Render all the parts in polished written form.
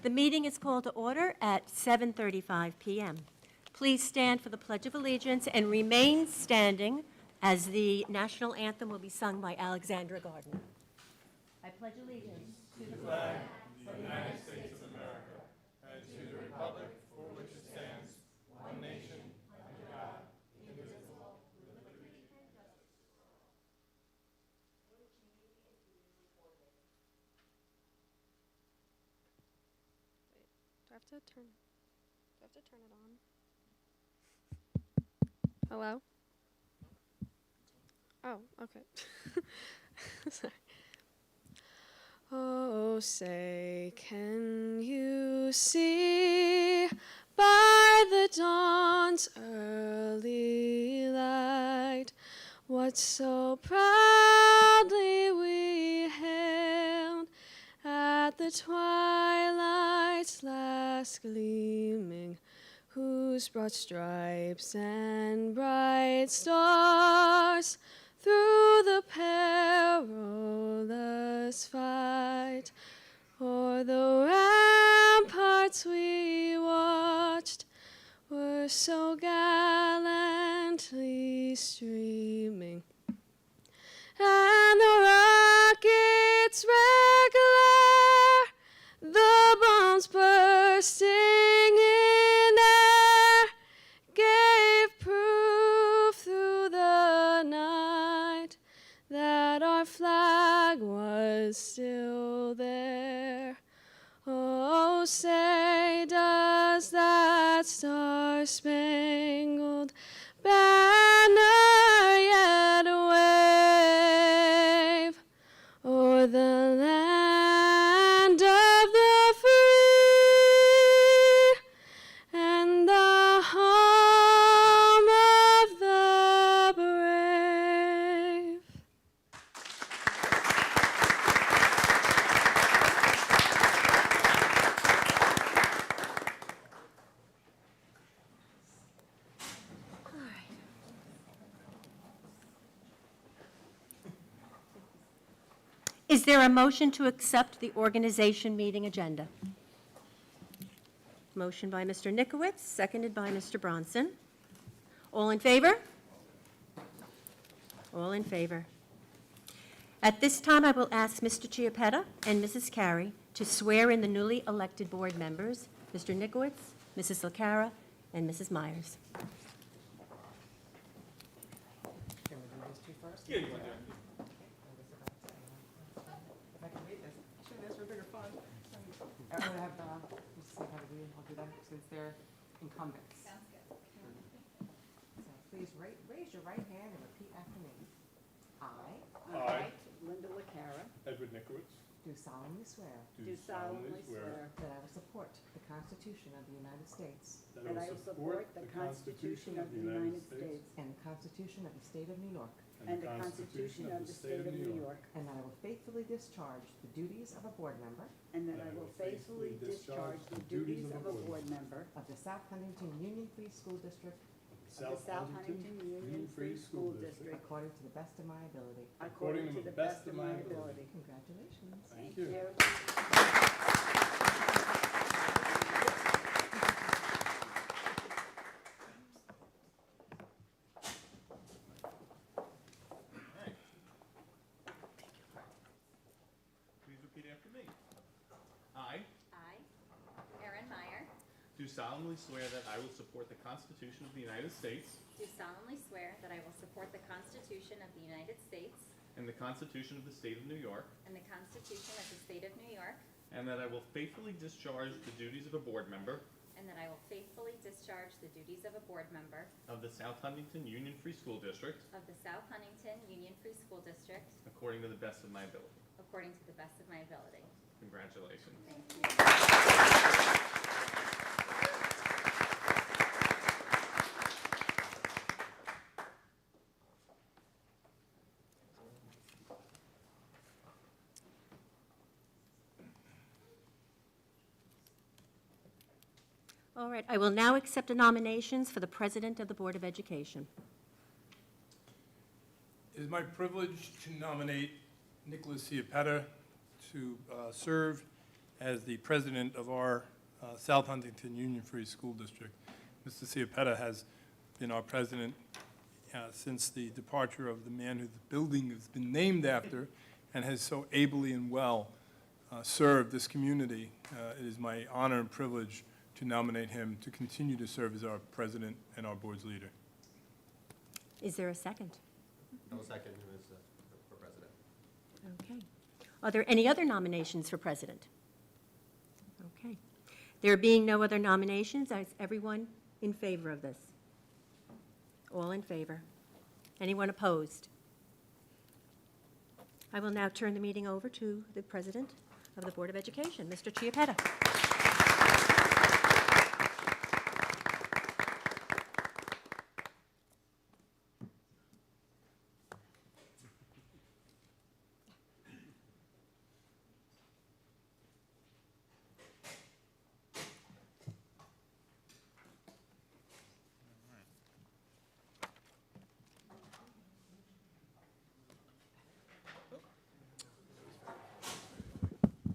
The meeting is called to order at 7:35 p.m. Please stand for the Pledge of Allegiance and remain standing as the national anthem will be sung by Alexandra Gardner. I pledge allegiance to the flag of the United States of America and to the republic for which it stands, one nation, under God, indivisible, with liberty and justice for all. Do I have to turn it on? Hello? Oh, okay. Sorry. Oh, say, can you see by the dawn's early light what so proudly we hailed at the twilight's last gleaming, whose broad stripes and bright stars through the perilous fight o'er the ramparts we watched were so gallantly streaming, and the rockets' red glare, the bombs bursting in air, gave proof through the night that our flag was still there. Oh, say, does that star-spangled banner yet wave o'er the land of the free and the home of the brave? Is there a motion to accept the organization meeting agenda? Motion by Mr. Nikowitz, seconded by Mr. Bronson. All in favor? All in favor. At this time, I will ask Mr. Chiappetta and Mrs. Carey to swear in the newly elected board members, Mr. Nikowitz, Mrs. LaCara, and Mrs. Myers. Can we do these two first? Yeah, you can do it. If I can read this, sure, this for bigger fun. I'm gonna have, just see how to do, I'll do that since they're incumbents. Sounds good. So please raise your right hand and repeat after me. I, Linda LaCara, Edward Nikowitz, Do solemnly swear do solemnly swear that I will support the Constitution of the United States that I will support the Constitution of the United States and the Constitution of the State of New York, and the Constitution of the State of New York, and that I will faithfully discharge the duties of a board member and that I will faithfully discharge the duties of a board member of the South Huntington Union Free School District of the South Huntington Union Free School District according to the best of my ability. according to the best of my ability. Congratulations. Thank you. Please repeat after me. I I, Erin Meyer, do solemnly swear that I will support the Constitution of the United States do solemnly swear that I will support the Constitution of the United States and the Constitution of the State of New York, and the Constitution of the State of New York, and that I will faithfully discharge the duties of a board member and that I will faithfully discharge the duties of a board member of the South Huntington Union Free School District of the South Huntington Union Free School District according to the best of my ability. according to the best of my ability. Congratulations. Thank you. All right, I will now accept the nominations for the President of the Board of Education. It is my privilege to nominate Nicholas Chiappetta to serve as the president of our South Huntington Union Free School District. Mr. Pta has been our president since the departure of the man who the building has been named after and has so ably and well served this community. It is my honor and privilege to nominate him to continue to serve as our president and our board's leader. Is there a second? I'll second him as for president. Okay. Are there any other nominations for president? Okay. There being no other nominations, is everyone in favor of this? All in favor? Anyone opposed? I will now turn the meeting over to the President of the Board of Education, Mr. Chiappetta.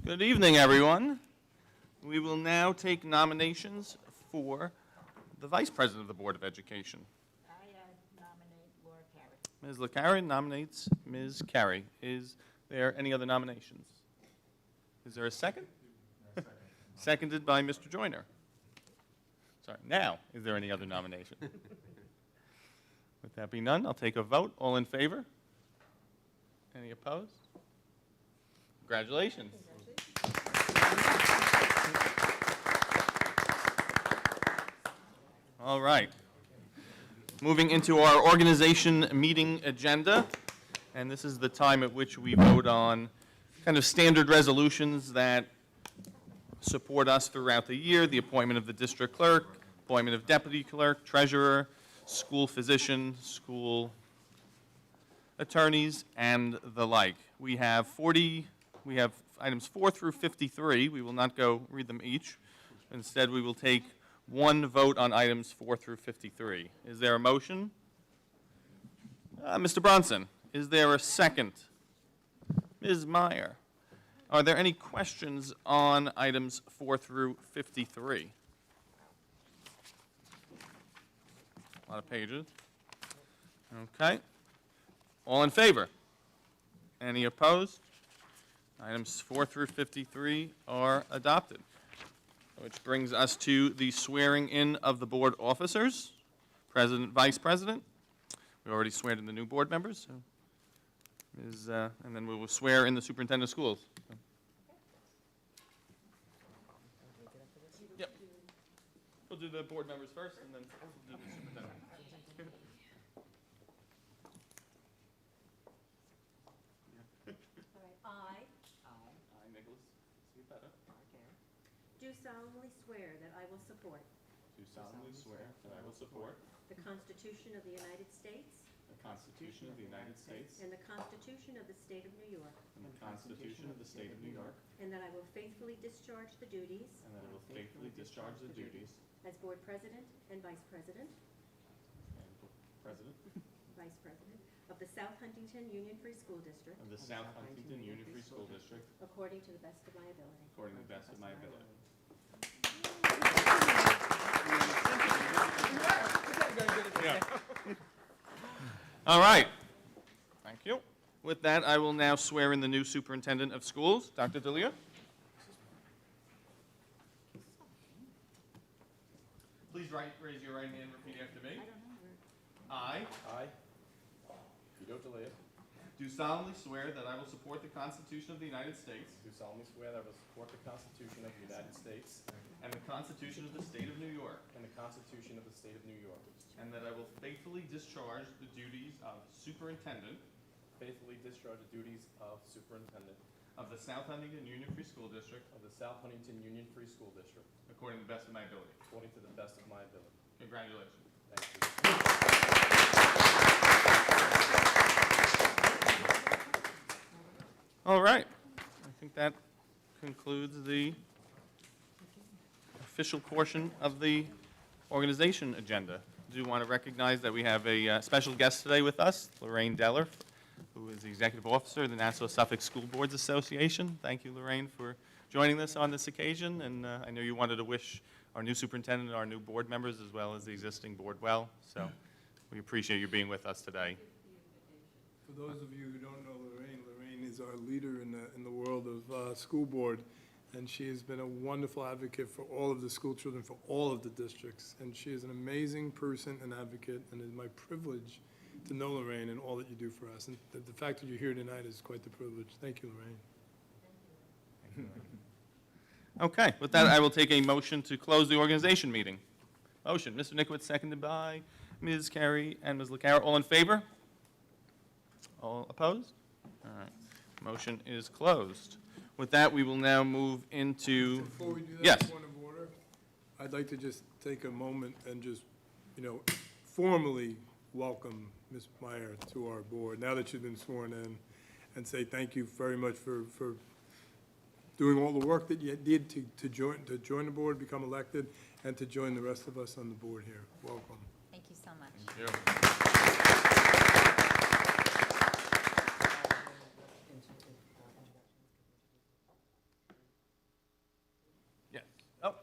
Good evening, everyone. We will now take nominations for the Vice President of the Board of Education. I nominate Laura Carey. Ms. LaCarrie nominates Ms. Carey. Is there any other nominations? Is there a second? Seconded by Mr. Joyner. Sorry, now, is there any other nomination? With that being none, I'll take a vote. All in favor? Any opposed? Congratulations. All right. Moving into our organization meeting agenda, and this is the time at which we vote on kind of standard resolutions that support us throughout the year, the appointment of the district clerk, appointment of deputy clerk, treasurer, school physician, school attorneys, and the like. We have items 4 through 53. We will not go read them each. Instead, we will take one vote on items 4 through 53. Is there a motion? Mr. Bronson, is there a second? Ms. Meyer, are there any questions on items 4 through 53? A lot of pages. Okay. All in favor? Any opposed? Items 4 through 53 are adopted. Which brings us to the swearing in of the board officers, president, vice president. We already sweared in the new board members. So and then we will swear in the superintendent of schools. Yep. We'll do the board members first, and then we'll do the superintendent. I I, Nicholas C. Pta, do solemnly swear that I will support do solemnly swear that I will support the Constitution of the United States the Constitution of the United States and the Constitution of the State of New York, and the Constitution of the State of New York, and that I will faithfully discharge the duties and that I will faithfully discharge the duties as Board President and Vice President, and President Vice President of the South Huntington Union Free School District of the South Huntington Union Free School District according to the best of my ability. according to the best of my ability. All right. Thank you. With that, I will now swear in the new superintendent of schools, Dr. D'Elia. Please raise your right hand and repeat after me. I I, Vito Delia, do solemnly swear that I will support the Constitution of the United States do solemnly swear that I will support the Constitution of the United States and the Constitution of the State of New York, and the Constitution of the State of New York, and that I will faithfully discharge the duties of superintendent faithfully discharge the duties of superintendent of the South Huntington Union Free School District of the South Huntington Union Free School District according to the best of my ability. according to the best of my ability. Congratulations. Thank you. All right. I think that concludes the official portion of the organization agenda. I do want to recognize that we have a special guest today with us, Lorraine Deller, who is the Executive Officer of the Nassau Suffolk School Boards Association. Thank you, Lorraine, for joining us on this occasion, and I know you wanted to wish our new superintendent and our new board members, as well as the existing board, well, so we appreciate you being with us today. For those of you who don't know Lorraine, Lorraine is our leader in the world of school board, and she has been a wonderful advocate for all of the school children, for all of the districts, and she is an amazing person and advocate, and it is my privilege to know Lorraine and all that you do for us. And the fact that you're here tonight is quite the privilege. Thank you, Lorraine. Okay, with that, I will take a motion to close the organization meeting. Motion, Mr. Nickowitz, seconded by Ms. Carey and Ms. LaCara. All in favor? All opposed? All right, motion is closed. With that, we will now move into, Before we do that, yes. point of order, I'd like to just take a moment and just, formally welcome Ms. Meyer to our board, now that she's been sworn in, and say thank you very much for doing all the work that you did to join the board, become elected, and to join the rest of us on the board here. Welcome. Thank you so much. Thank you. Yes. Oh,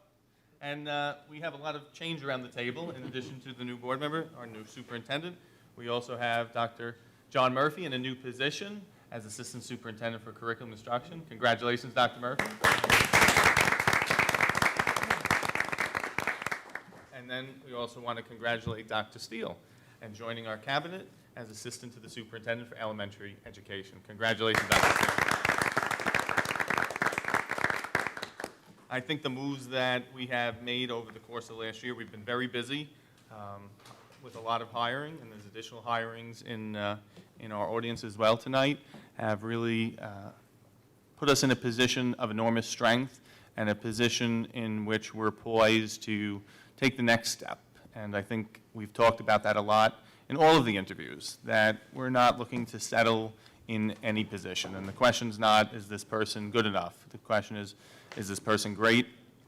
and we have a lot of change around the table. In addition to the new board member, our new superintendent, we also have Dr. John Murphy in a new position as Assistant Superintendent for Curriculum Instruction. Congratulations, Dr. Murphy. And then we also want to congratulate Dr. Steele and joining our cabinet as Assistant to the Superintendent for Elementary Education. Congratulations, Dr. Steele. I think the moves that we have made over the course of last year, we've been very busy with a lot of hiring, and there's additional hirings in our audience as well tonight, have really put us in a position of enormous strength and a position in which we're poised to take the next step. And I think we've talked about that a lot in all of the interviews, that we're not looking to settle in any position. And the question's not, is this person good enough? The question is this person great?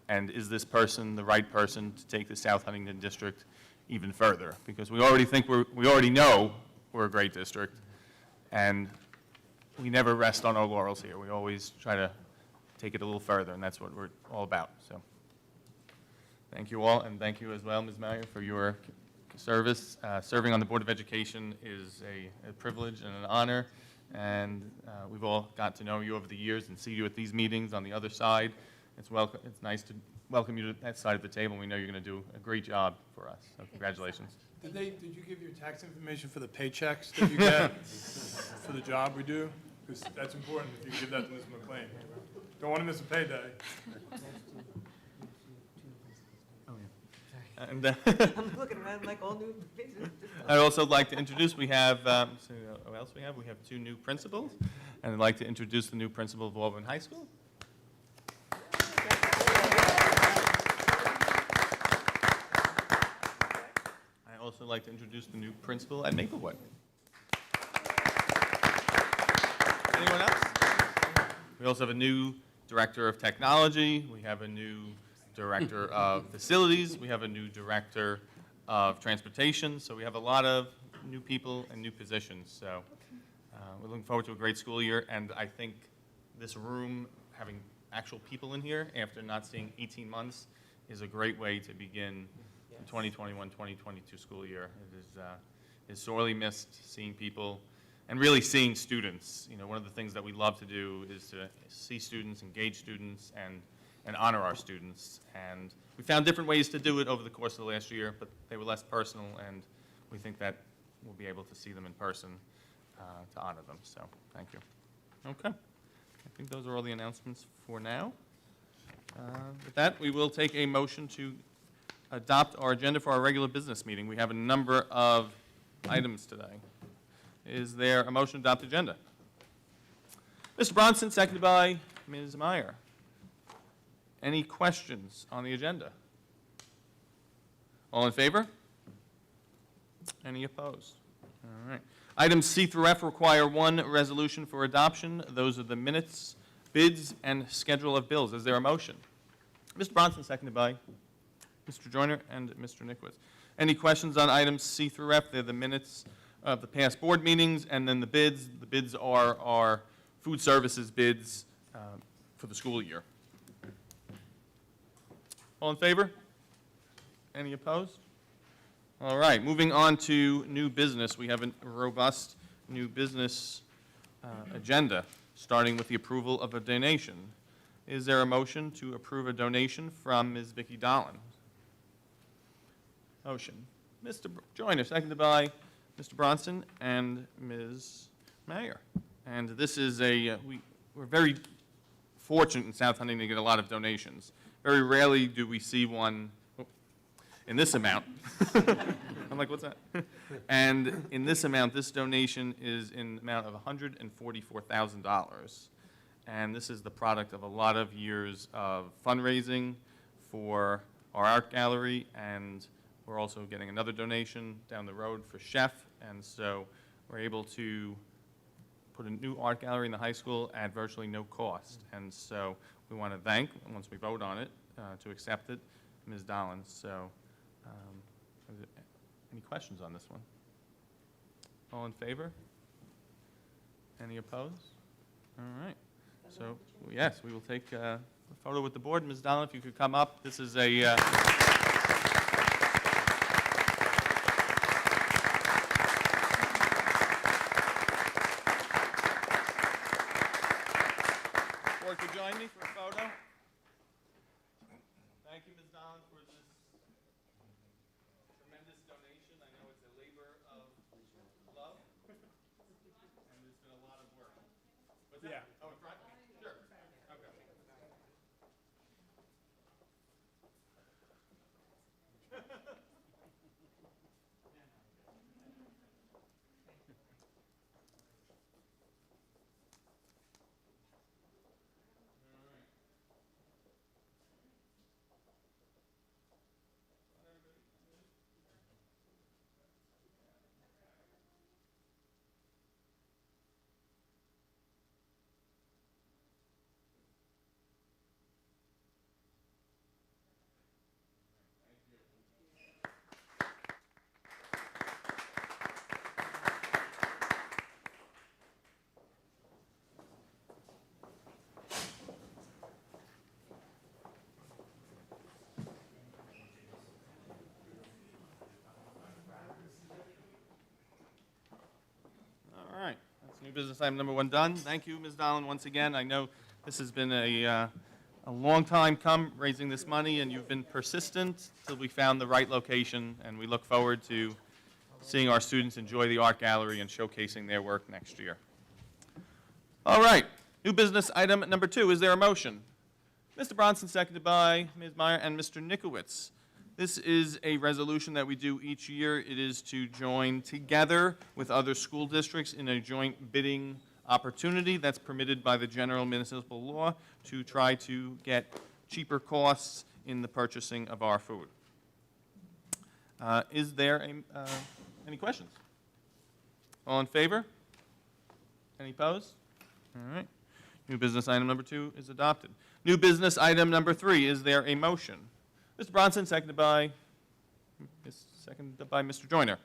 And is this person the right person to take the South Huntington district even further? Because we already know we're a great district, and we never rest on our laurels here. We always try to take it a little further, and that's what we're all about. So thank you all, and thank you as well, Ms. Meyer, for your service. Serving on the Board of Education is a privilege and an honor, and we've all got to know you over the years and see you at these meetings on the other side. It's nice to welcome you to that side of the table. We know you're going to do a great job for us, so congratulations. Did you give your tax information for the paychecks that you get for the job we do? Because that's important if you give that to Ms. McLean. Don't want to miss a payday. And I'm looking around like all new faces. I'd also like to introduce, we have, who else we have? We have two new principals, and I'd like to introduce the new principal of Auburn High School. I'd also like to introduce the new principal at Maplewood. Anyone else? We also have a new director of technology. We have a new director of facilities. We have a new director of transportation. So we have a lot of new people and new positions. So we're looking forward to a great school year. And I think this room, having actual people in here after not seeing 18 months, is a great way to begin the 2021-2022 school year. It is sorely missed seeing people and really seeing students. You know, one of the things that we love to do is to see students, engage students, and honor our students. And we found different ways to do it over the course of the last year, but they were less personal, and we think that we'll be able to see them in person to honor them. So thank you. Okay. I think those are all the announcements for now. With that, we will take a motion to adopt our agenda for our regular business meeting. We have a number of items today. Is there a motion to adopt the agenda? Mr. Bronson, seconded by Ms. Meyer. Any questions on the agenda? All in favor? Any opposed? All right. Items C through F require one resolution for adoption. Those are the minutes, bids, and schedule of bills. Is there a motion? Mr. Bronson, seconded by Mr. Joyner and Mr. Nickowitz. Any questions on items C through F? They're the minutes of the past board meetings, and then the bids. The bids are our food services bids for the school year. All in favor? Any opposed? All right, moving on to new business. We have a robust new business agenda, starting with the approval of a donation. Is there a motion to approve a donation from Ms. Vicki Dolan? Motion. Mr. Joyner, seconded by Mr. Bronson and Ms. Mayer. And this is we're very fortunate in South Huntington to get a lot of donations. Very rarely do we see one in this amount. I'm like, what's that? And in this amount, this donation is in the amount of $144,000. And this is the product of a lot of years of fundraising for our art gallery, and we're also getting another donation down the road for Chef, and so we're able to put a new art gallery in the high school at virtually no cost. And so we want to thank, once we vote on it, to accept it, Ms. Dolan. So any questions on this one? All in favor? Any opposed? All right. So, yes, we will take a photo with the board. Ms. Dolan, if you could come up. This is a... Board could join me for a photo. Thank you, Ms. Dolan, for this tremendous donation. I know it's a labor of love, and it's been a lot of work. What's that? Oh, in front? Sure. Okay. All right, that's new business item number 1 done. Thank you, Ms. Dolan, once again. I know this has been a long time raising this money, and you've been persistent till we found the right location, and we look forward to seeing our students enjoy the art gallery and showcasing their work next year. All right, new business item number 2. Is there a motion? Mr. Bronson, seconded by Ms. Meyer and Mr. Nikowitz. This is a resolution that we do each year. It is to join together with other school districts in a joint bidding opportunity that's permitted by the general municipal law to try to get cheaper costs in the purchasing of our food. Is there any questions? All in favor? Any opposed? All right. New business item number 2 is adopted. New business item number 3, is there a motion? Mr. Bronson, seconded by Mr. Joyner.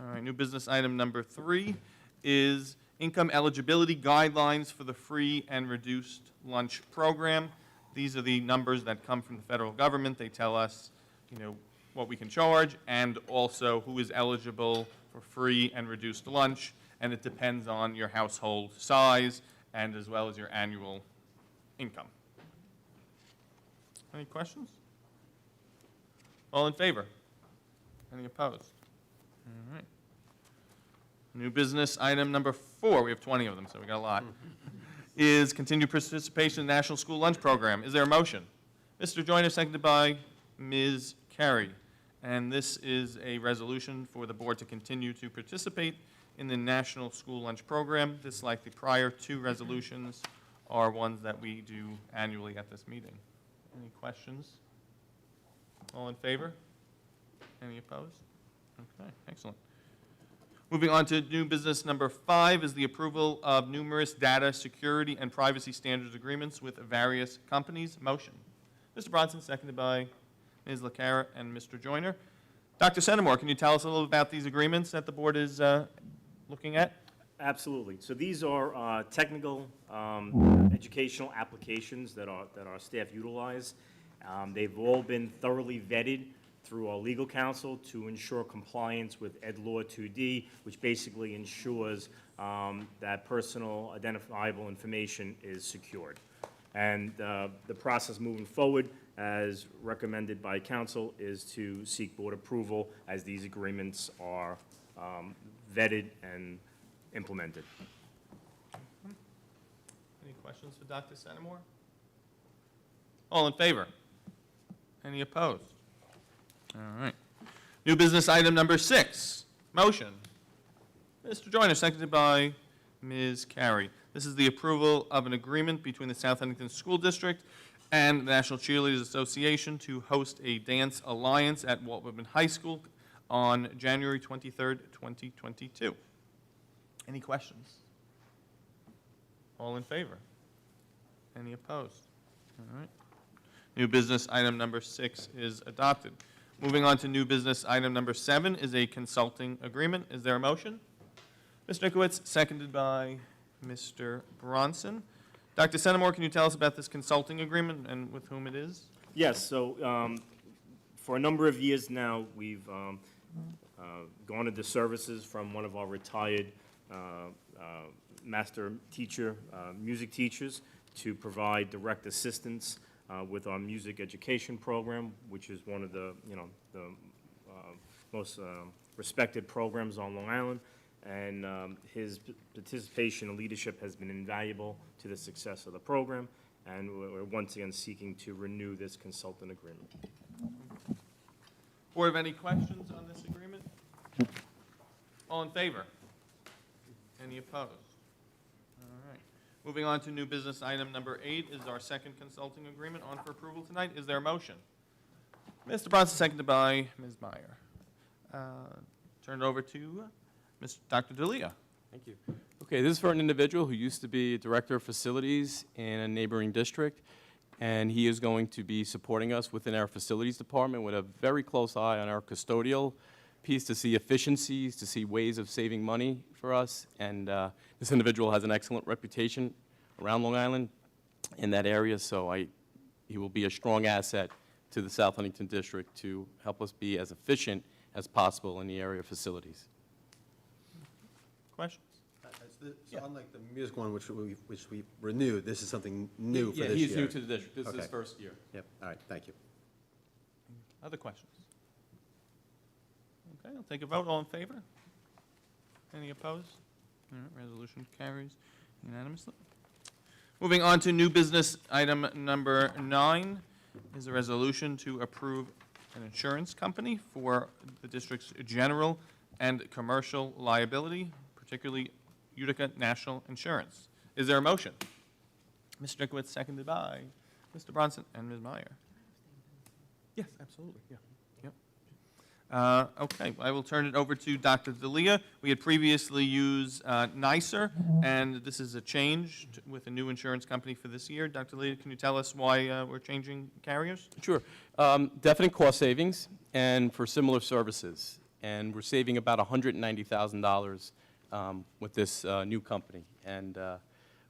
All right, new business item number 3 is income eligibility guidelines for the free and reduced lunch program. These are the numbers that come from the federal government. They tell us, what we can charge and also who is eligible for free and reduced lunch, and it depends on your household size and as well as your annual income. Any questions? All in favor? Any opposed? All right. New business item number 4, we have 20 of them, so we got a lot, is continued participation in the National School Lunch Program. Is there a motion? Mr. Joyner, seconded by Ms. Carey. And this is a resolution for the board to continue to participate in the National School Lunch Program. This, like the prior 2 resolutions, are ones that we do annually at this meeting. Any questions? All in favor? Any opposed? Okay, excellent. Moving on to new business number 5 is the approval of numerous data security and privacy standards agreements with various companies. Motion. Mr. Bronson, seconded by Ms. LaCara and Mr. Joyner. Dr. Centimore, can you tell us a little about these agreements that the board is looking at? Absolutely. So these are technical educational applications that our staff utilize. They've all been thoroughly vetted through our legal counsel to ensure compliance with Ed Law 2D, which basically ensures that personal identifiable information is secured. And the process moving forward, as recommended by council, is to seek board approval as these agreements are vetted and implemented. Any questions for Dr. Centimore? All in favor? Any opposed? All right. New business item number 6, motion. Mr. Joyner, seconded by Ms. Carey. This is the approval of an agreement between the South Huntington School District and the National Cheerleaders Association to host a dance alliance at Walt Whitman High School on January 23rd, 2022. Any questions? All in favor? Any opposed? All right. New business item number 6 is adopted. Moving on to new business item number 7 is a consulting agreement. Is there a motion? Mr. Nikowitz, seconded by Mr. Bronson. Dr. Centimore, can you tell us about this consulting agreement and with whom it is? Yes, so for a number of years now, we've gone into services from one of our retired master teacher, music teachers, to provide direct assistance with our music education program, which is one of the, the most respected programs on Long Island. And his participation and leadership has been invaluable to the success of the program, and we're once again seeking to renew this consultant agreement. Board have any questions on this agreement? All in favor? Any opposed? All right. Moving on to new business item number 8 is our second consulting agreement on for approval tonight. Is there a motion? Mr. Bronson, seconded by Ms. Meyer. Turn it over to Dr. D'Elia. Thank you. Okay, this is for an individual who used to be director of facilities in a neighboring district, and he is going to be supporting us within our facilities department with a very close eye on our custodial piece to see efficiencies, to see ways of saving money for us. And this individual has an excellent reputation around Long Island in that area, so he will be a strong asset to the South Huntington District to help us be as efficient as possible in the area of facilities. Questions? So unlike the music one, which we renewed, this is something new for this year. Yeah, he's new to the district. This is his Okay. first year. Yep, all right, thank you. Other questions? Okay, I'll take a vote. All in favor? Any opposed? All right, resolution carries unanimously. Moving on to new business item number 9 is a resolution to approve an insurance company for the district's general and commercial liability, particularly Utica National Insurance. Is there a motion? Mr. Nikowitz, seconded by Mr. Bronson and Ms. Meyer. Yes, absolutely, yeah. Yep. Okay, I will turn it over to Dr. D'Elia. We had previously used NYSER, and this is a change with a new insurance company for this year. Dr. D'Elia, can you tell us why we're changing carriers? Sure. Definite cost savings and for similar services. And we're saving about $190,000 with this new company. And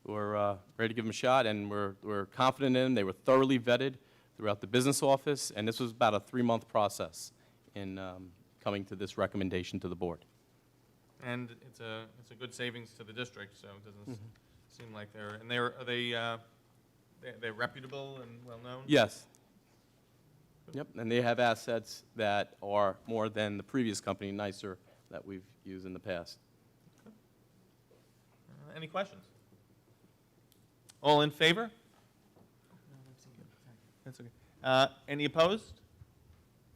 we're ready to give them a shot, and we're confident in them. They were thoroughly vetted throughout the business office, and this was about a 3-month process in coming to this recommendation to the board. And it's a good savings to the district, so it doesn't seem like they're reputable and well-known? Yes. Yep, and they have assets that are more than the previous company, NYSER, that we've used in the past. Any questions? All in favor? That's okay. Any opposed?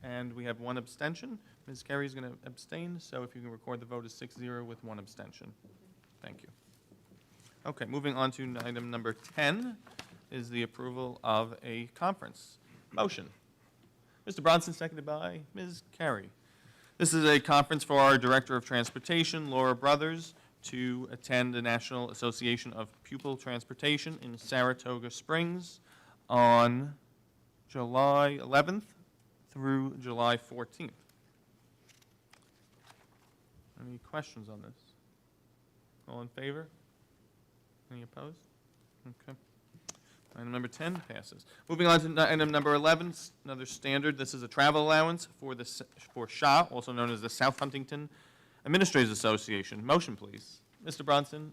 And we have 1 abstention. Ms. Carey is going to abstain, so if you can record the vote as 6-0 with 1 abstention. Thank you. Okay, moving on to item number 10 is the approval of a conference. Motion. Mr. Bronson, seconded by Ms. Carey. This is a conference for our Director of Transportation, Laura Brothers, to attend the National Association of Pupil Transportation in Saratoga Springs on July 11th through July 14th. Any questions on this? All in favor? Any opposed? Okay. Item number 10 passes. Moving on to item number 11, another standard. This is a travel allowance for SHA, also known as the South Huntington Administrators Association. Motion, please. Mr. Bronson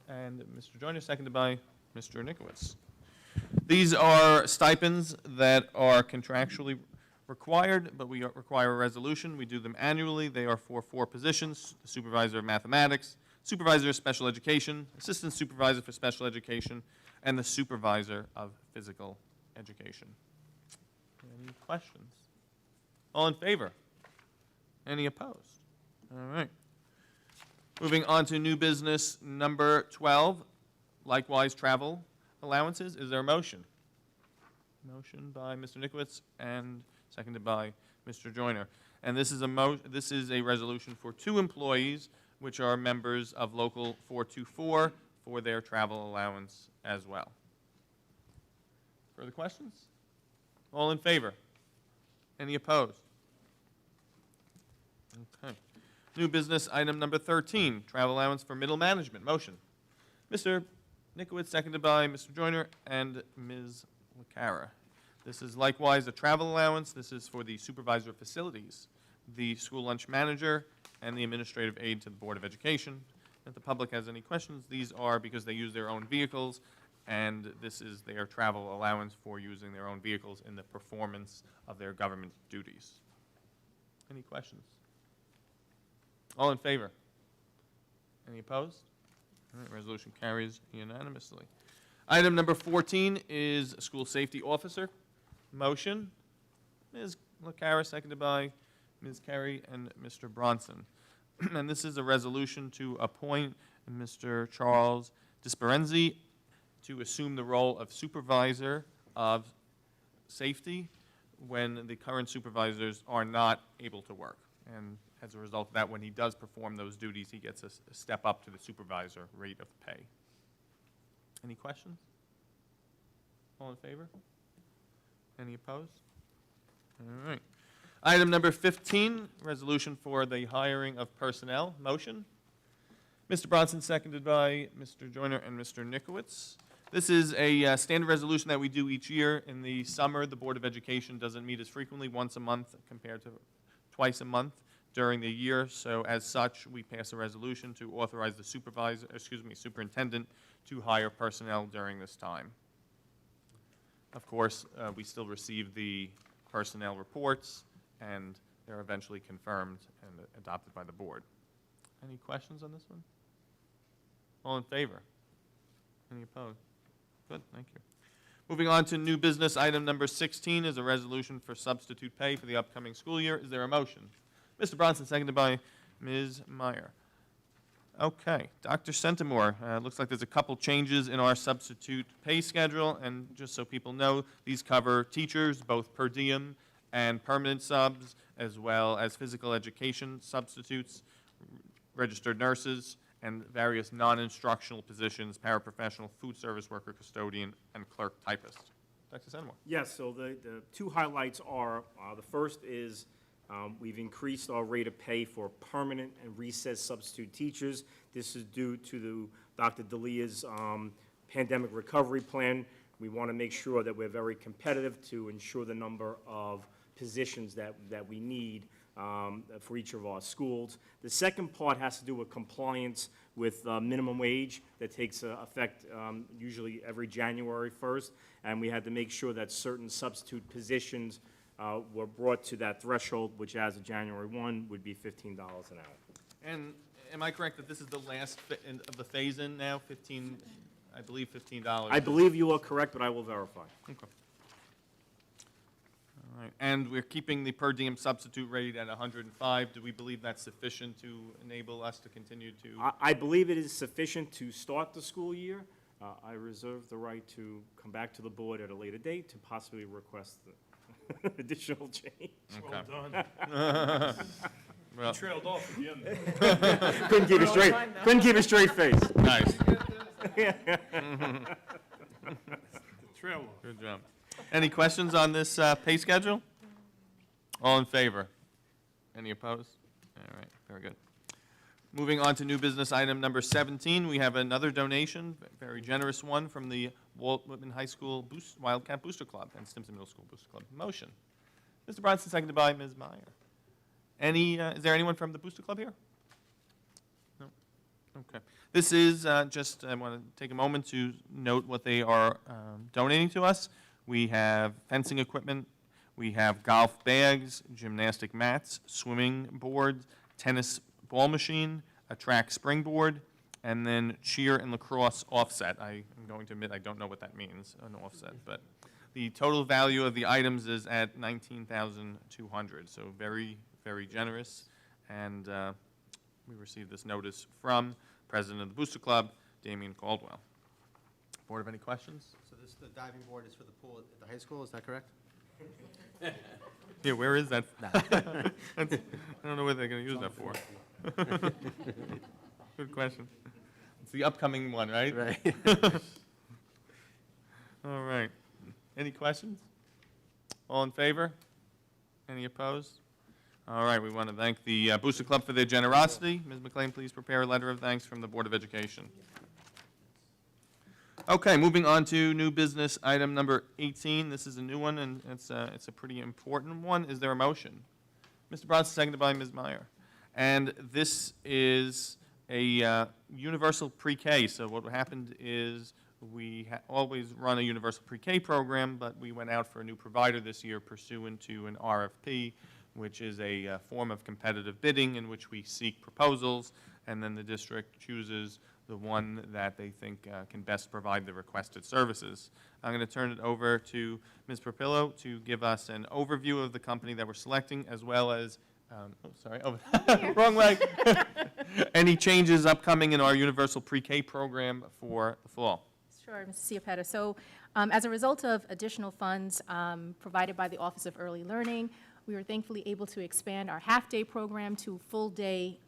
and Mr. Joyner, seconded by Mr. Nikowitz. These are stipends that are contractually required, but we require a resolution. We do them annually. They are for 4 positions: the supervisor of mathematics, supervisor of special education, assistant supervisor for special education, and the supervisor of physical education. Any questions? All in favor? Any opposed? All right. Moving on to new business number 12, likewise travel allowances. Is there a motion? Motion by Mr. Nikowitz and seconded by Mr. Joyner. And this is a resolution for 2 employees, which are members of Local 424, for their travel allowance as well. Further questions? All in favor? Any opposed? Okay. New business item number 13, travel allowance for middle management. Motion. Mr. Nikowitz, seconded by Mr. Joyner and Ms. LaCara. This is likewise a travel allowance. This is for the supervisor of facilities, the school lunch manager, and the administrative aide to the Board of Education. If the public has any questions, these are because they use their own vehicles, and this is their travel allowance for using their own vehicles in the performance of their government duties. Any questions? All in favor? Any opposed? All right, resolution carries unanimously. Item number 14 is a school safety officer. Motion. Ms. LaCara, seconded by Ms. Carey and Mr. Bronson. And this is a resolution to appoint Mr. Charles Disperenzi to assume the role of supervisor of safety when the current supervisors are not able to work. And as a result of that, when he does perform those duties, he gets a step up to the supervisor rate of pay. Any questions? All in favor? Any opposed? All right. Item number 15, resolution for the hiring of personnel. Motion. Mr. Bronson, seconded by Mr. Joyner and Mr. Nikowitz. This is a standard resolution that we do each year. In the summer, the Board of Education doesn't meet as frequently, once a month compared to twice a month during the year. So as such, we pass a resolution to authorize the superintendent to hire personnel during this time. Of course, we still receive the personnel reports, and they're eventually confirmed and adopted by the board. Any questions on this one? All in favor? Any opposed? Good, thank you. Moving on to new business, item number 16 is a resolution for substitute pay for the upcoming school year. Is there a motion? Mr. Bronson, seconded by Ms. Meyer. Okay, Dr. Centimore, looks like there's a couple changes in our substitute pay schedule, and just so people know, these cover teachers, both per diem and permanent subs, as well as physical education substitutes, registered nurses, and various non-instructional positions, paraprofessional, food service worker, custodian, and clerk typist. Dr. Centimore. Yes, so the 2 highlights are, the first is we've increased our rate of pay for permanent and recess substitute teachers. This is due to Dr. Dalia's pandemic recovery plan. We want to make sure that we're very competitive to ensure the number of positions that we need for each of our schools. The second part has to do with compliance with minimum wage that takes effect usually every January 1st, and we had to make sure that certain substitute positions were brought to that threshold, which as of January 1 would be $15 an hour. And am I correct that this is the last of the phase-in now, I believe $15? I believe you are correct, but I will verify. Okay. All right, and we're keeping the per diem substitute rate at 105. Do we believe that's sufficient to enable us to continue to? I believe it is sufficient to start the school year. I reserve the right to come back to the board at a later date to possibly request the additional change. Okay. Well done. Well, Trailed off at the end. Couldn't keep a straight face. nice. Trail off. Good job. Any questions on this pay schedule? All in favor? Any opposed? All right, very good. Moving on to new business item number 17, we have another donation, very generous one, from the Walt Whitman High School Wildcat Booster Club and Stimson Middle School Booster Club. Motion. Mr. Bronson, seconded by Ms. Meyer. Is there anyone from the Booster Club here? No? Okay. This is I want to take a moment to note what they are donating to us. We have fencing equipment, we have golf bags, gymnastic mats, swimming boards, tennis ball machine, a track springboard, and then cheer and lacrosse offset. I am going to admit I don't know what that means, an offset, but the total value of the items is at $19,200, so very, very generous. And we received this notice from President of the Booster Club, Damian Caldwell. Board, have any questions? So the diving board is for the pool at the high school, is that correct? Yeah, where is that? I don't know what they're going to use that for. Good question. It's the upcoming one, right? Right. All right. Any questions? All in favor? Any opposed? All right, we want to thank the Booster Club for their generosity. Ms. McLean, please prepare a letter of thanks from the Board of Education. Okay, moving on to new business item number 18. This is a new one, and it's a pretty important one. Is there a motion? Mr. Bronson, seconded by Ms. Meyer. And this is a universal pre-K. So what happened is we always run a universal pre-K program, but we went out for a new provider this year pursuant to an RFP, which is a form of competitive bidding in which we seek proposals, and then the district chooses the one that they think can best provide the requested services. I'm going to turn it over to Ms. Propillo to give us an overview of the company that we're selecting, as well as, wrong way. Any changes upcoming in our universal pre-K program for the fall? Sure, Mrs. Ciapetta. So as a result of additional funds provided by the Office of Early Learning, we were thankfully able to expand our half-day program to full-day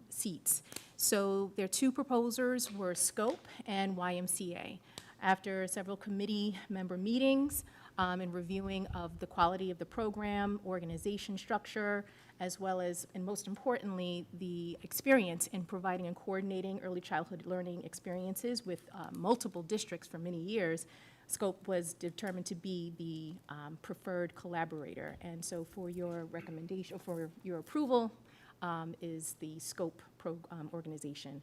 seats. So their two proposers were Scope and YMCA. After several committee member meetings and reviewing of the quality of the program, organization structure, as well as, and most importantly, the experience in providing and coordinating early childhood learning experiences with multiple districts for many years, Scope was determined to be the preferred collaborator. And so for your recommendation, for your approval, is the Scope organization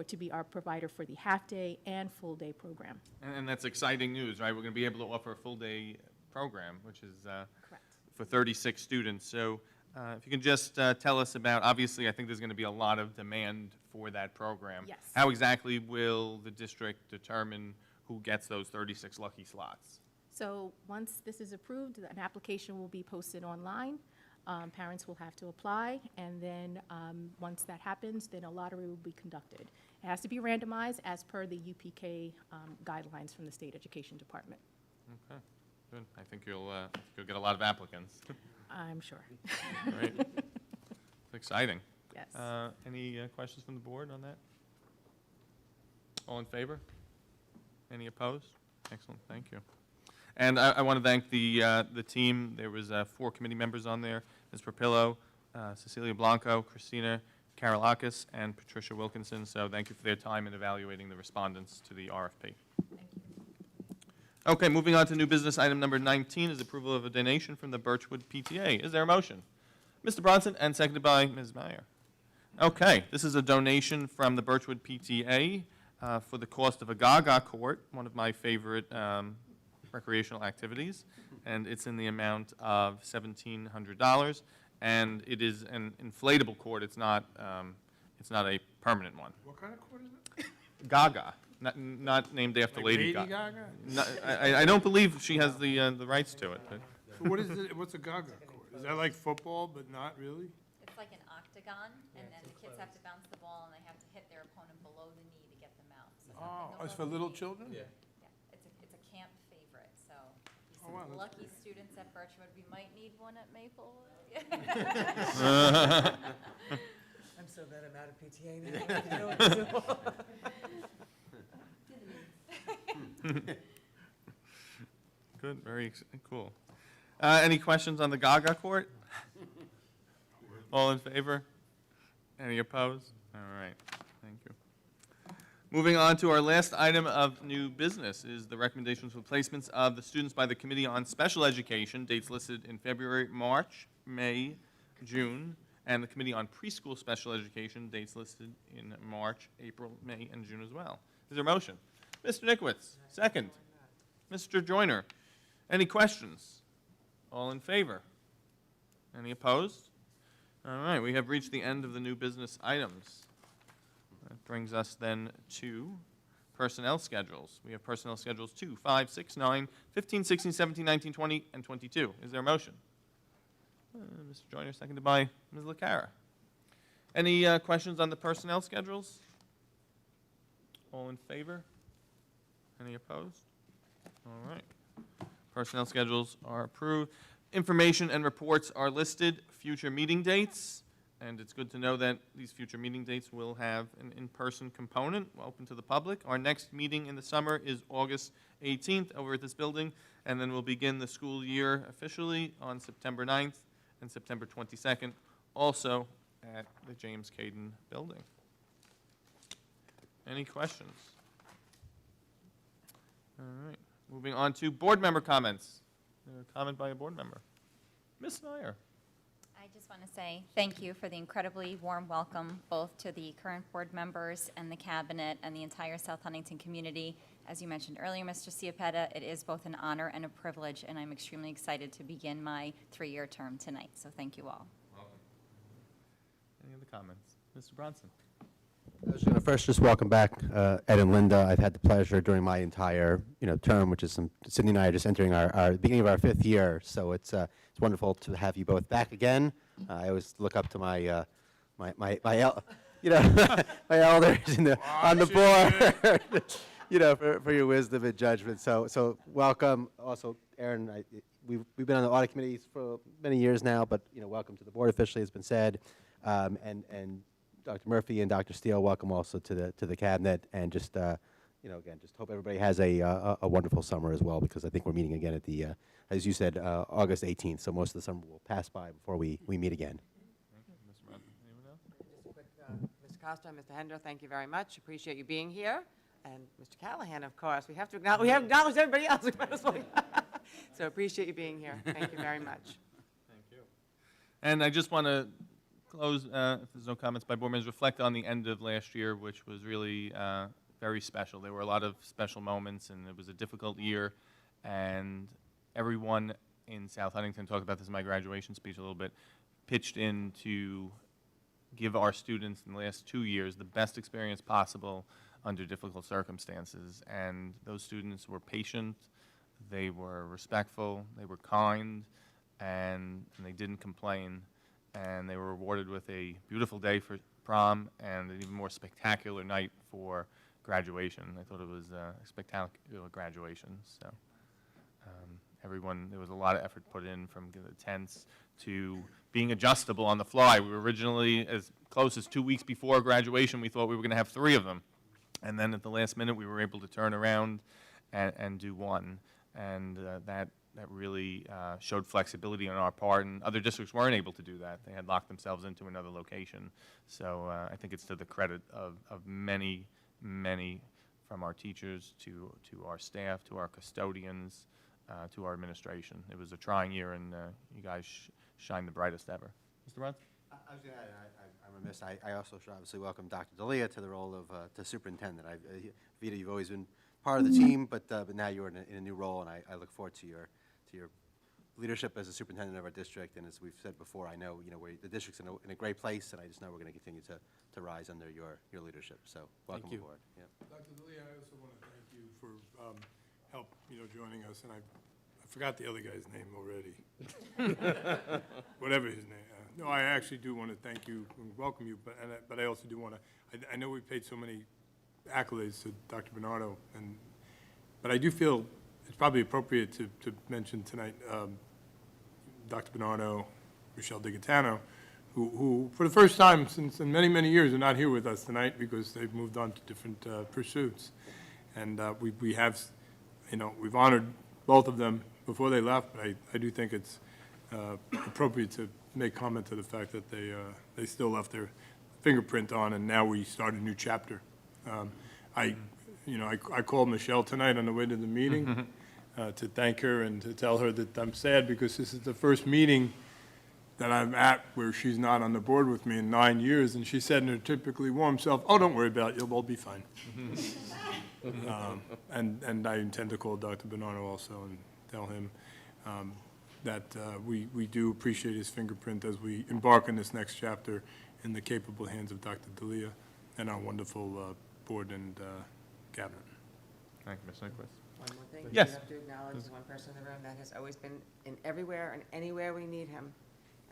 to be our provider for the half-day and full-day program. And that's exciting news, right? We're going to be able to offer a full-day program, which is Correct. for 36 students. So if you can just tell us about, obviously, I think there's going to be a lot of demand for that program. Yes. How exactly will the district determine who gets those 36 lucky slots? So once this is approved, an application will be posted online. Parents will have to apply, and then once that happens, then a lottery will be conducted. It has to be randomized as per the UPK guidelines from the State Education Department. Okay, good. I think you'll get a lot of applicants. I'm sure. Right. It's exciting. Yes. Any questions from the board on that? All in favor? Any opposed? Excellent, thank you. And I want to thank the team. There was 4 committee members on there: Ms. Propillo, Cecilia Blanco, Christina Karolakis, and Patricia Wilkinson. So thank you for their time in evaluating the respondents to the RFP. Thank you. Okay, moving on to new business item number 19 is approval of a donation from the Birchwood PTA. Is there a motion? Mr. Bronson, and seconded by Ms. Meyer. Okay, this is a donation from the Birchwood PTA for the cost of a Gaga court, one of my favorite recreational activities, and it's in the amount of $1,700, and it is an inflatable court. It's not a permanent one. What kind of court is it? Gaga, not named after Like Lady Gaga? Gaga. No, I don't believe she has the rights to it. But. So what is it, what's a Gaga court? Is that like football, but not really? It's like an octagon, and then the kids have to bounce the ball, and they have to hit their opponent below the knee to get them out. So Oh, something it's above for the little knee. children? Yeah, it's a camp favorite, so Oh, wow, some that's lucky students at Birchwood, we might need one at Maple. I'm so glad I'm out of PTA now. I know what to do. Good, very cool. Any questions on the Gaga court? All in favor? Any opposed? All right, thank you. Moving on to our last item of new business is the recommendations for placements of the students by the Committee on Special Education, dates listed in February, March, May, June, and the Committee on Preschool Special Education, dates listed in March, April, May, and June as well. Is there a motion? Mr. Nickowitz, second. Mr. Joyner, any questions? All in favor? Any opposed? All right, we have reached the end of the new business items. That brings us then to personnel schedules. We have personnel schedules 2, 5, 6, 9, 15, 16, 17, 19, 20, and 22. Is there a motion? Mr. Joyner, seconded by Ms. LaCara. Any questions on the personnel schedules? All in favor? Any opposed? All right. Personnel schedules are approved. Information and reports are listed, future meeting dates, and it's good to know that these future meeting dates will have an in-person component open to the public. Our next meeting in the summer is August 18th over at this building, and then we'll begin the school year officially on September 9th and September 22nd, also at the James Caden building. Any questions? All right, moving on to board member comments. A comment by a board member. Ms. Snyder. I just want to say thank you for the incredibly warm welcome, both to the current board members and the cabinet and the entire South Huntington community. As you mentioned earlier, Mr. Ciapetta, it is both an honor and a privilege, and I'm extremely excited to begin my 3-year term tonight. So thank you all. Welcome. Any other comments? Mr. Bronson. I was going to first just welcome back Ed and Linda. I've had the pleasure during my entire term, which is Sydney and I are just entering our beginning of our 5th year. So it's wonderful to have you both back again. I always look up to my my elders on the board, for your wisdom and judgment. So welcome. Also, Aaron, we've been on the audit committees for many years now, but welcome to the board officially, has been said, and Dr. Murphy and Dr. Steele, welcome also to the cabinet, and just again, just hope everybody has a wonderful summer as well, because I think we're meeting again at the, as you said, August 18th. So most of the summer will pass by before we meet again. Mr. Bronson, anyone else? Just a quick, Mr. Costa, Mr. Hendra, thank you very much. Appreciate you being here. And Mr. Callahan, of course. We have acknowledged everybody else. So appreciate you being here. Thank you very much. Thank you. And I just want to close, if there's no comments by board members, reflect on the end of last year, which was really very special. There were a lot of special moments, and it was a difficult year, and everyone in South Huntington, talked about this in my graduation speech a little bit, pitched in to give our students in the last 2 years the best experience possible under difficult circumstances. And those students were patient, they were respectful, they were kind, and they didn't complain. And they were rewarded with a beautiful day for prom and an even more spectacular night for graduation. I thought it was a spectacular graduation. So everyone, there was a lot of effort put in, from the tents to being adjustable on the fly. We were originally, as close as 2 weeks before graduation, we thought we were going to have 3 of them. And then at the last minute, we were able to turn around and do one. And that really showed flexibility on our part, and other districts weren't able to do that. They had locked themselves into another location. So I think it's to the credit of many, many, from our teachers to our staff, to our custodians, to our administration. It was a trying year, and you guys shined the brightest ever. Mr. Runtz? I was going to add, I'm remiss, I also should obviously welcome Dr. D'Elia to the role of to superintendent. Vita, you've always been part of the team, but now you're in a new role, and I look forward to your leadership as a superintendent of our district. And as we've said before, I know the district's in a great place, and I just know we're going to continue to rise under your leadership. So welcome aboard. Yeah. Dr. D'Elia, I also want to thank you for help joining us, and I forgot the other guy's name already. Whatever his name. No, I actually do want to thank you and welcome you, but I also do want to. I know we paid so many accolades to Dr. Bernardo, but I do feel it's probably appropriate to mention tonight Dr. Bernardo, Michelle DiGaetano, who for the first time since in many, many years are not here with us tonight because they've moved on to different pursuits. And we have, we've honored both of them before they left, but I do think it's appropriate to make comment to the fact that they still left their fingerprint on, and now we start a new chapter. I called Michelle tonight on the way to the meeting to thank her and to tell her that I'm sad because this is the first meeting that I'm at where she's not on the board with me in 9 years, and she said in her typically warm self, "Oh, don't worry about it, you'll all be fine." And I intend to call Dr. Bernardo also and tell him that we do appreciate his fingerprint as we embark on this next chapter in the capable hands of Dr. D'Elia and our wonderful board and cabinet. Thank you, Ms. Nyquist. One more thing. Yes. We have to acknowledge one person in the room that has always been in everywhere and anywhere we need him.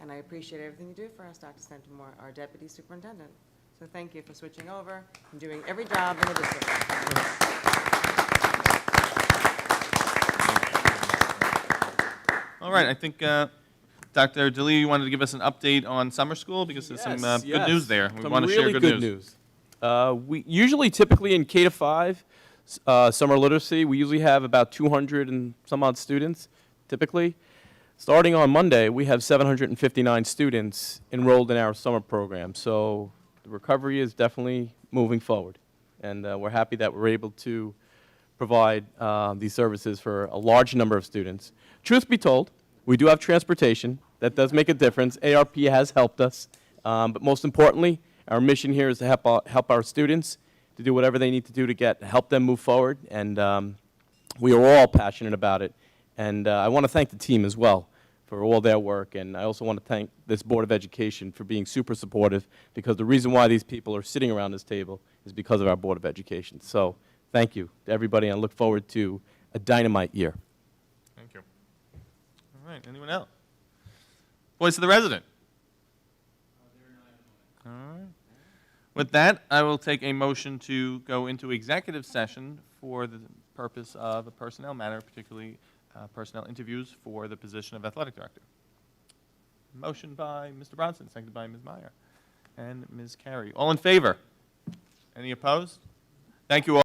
And I appreciate everything you do for us, Dr. Centimore, our deputy superintendent. So thank you for switching over and doing every job in the district. All right, I think Dr. D'Elia, you wanted to give us an update on summer school because there's some good news there. We want to share good news. We usually, typically in K to 5, summer literacy, we usually have about 200 and some odd students, typically. Starting on Monday, we have 759 students enrolled in our summer program. So the recovery is definitely moving forward. And we're happy that we're able to provide these services for a large number of students. Truth be told, we do have transportation. That does make a difference. ARP has helped us. But most importantly, our mission here is to help our students to do whatever they need to do to help them move forward. And we are all passionate about it. And I want to thank the team as well for all their work. And I also want to thank this Board of Education for being super supportive, because the reason why these people are sitting around this table is because of our Board of Education. So thank you to everybody, and I look forward to a dynamite year. Thank you. All right, anyone else? Voice of the resident. All right. With that, I will take a motion to go into executive session for the purpose of a personnel matter, particularly personnel interviews for the position of athletic director. Motion by Mr. Bronson, seconded by Ms. Meyer and Ms. Carey. All in favor? Any opposed? Thank you all.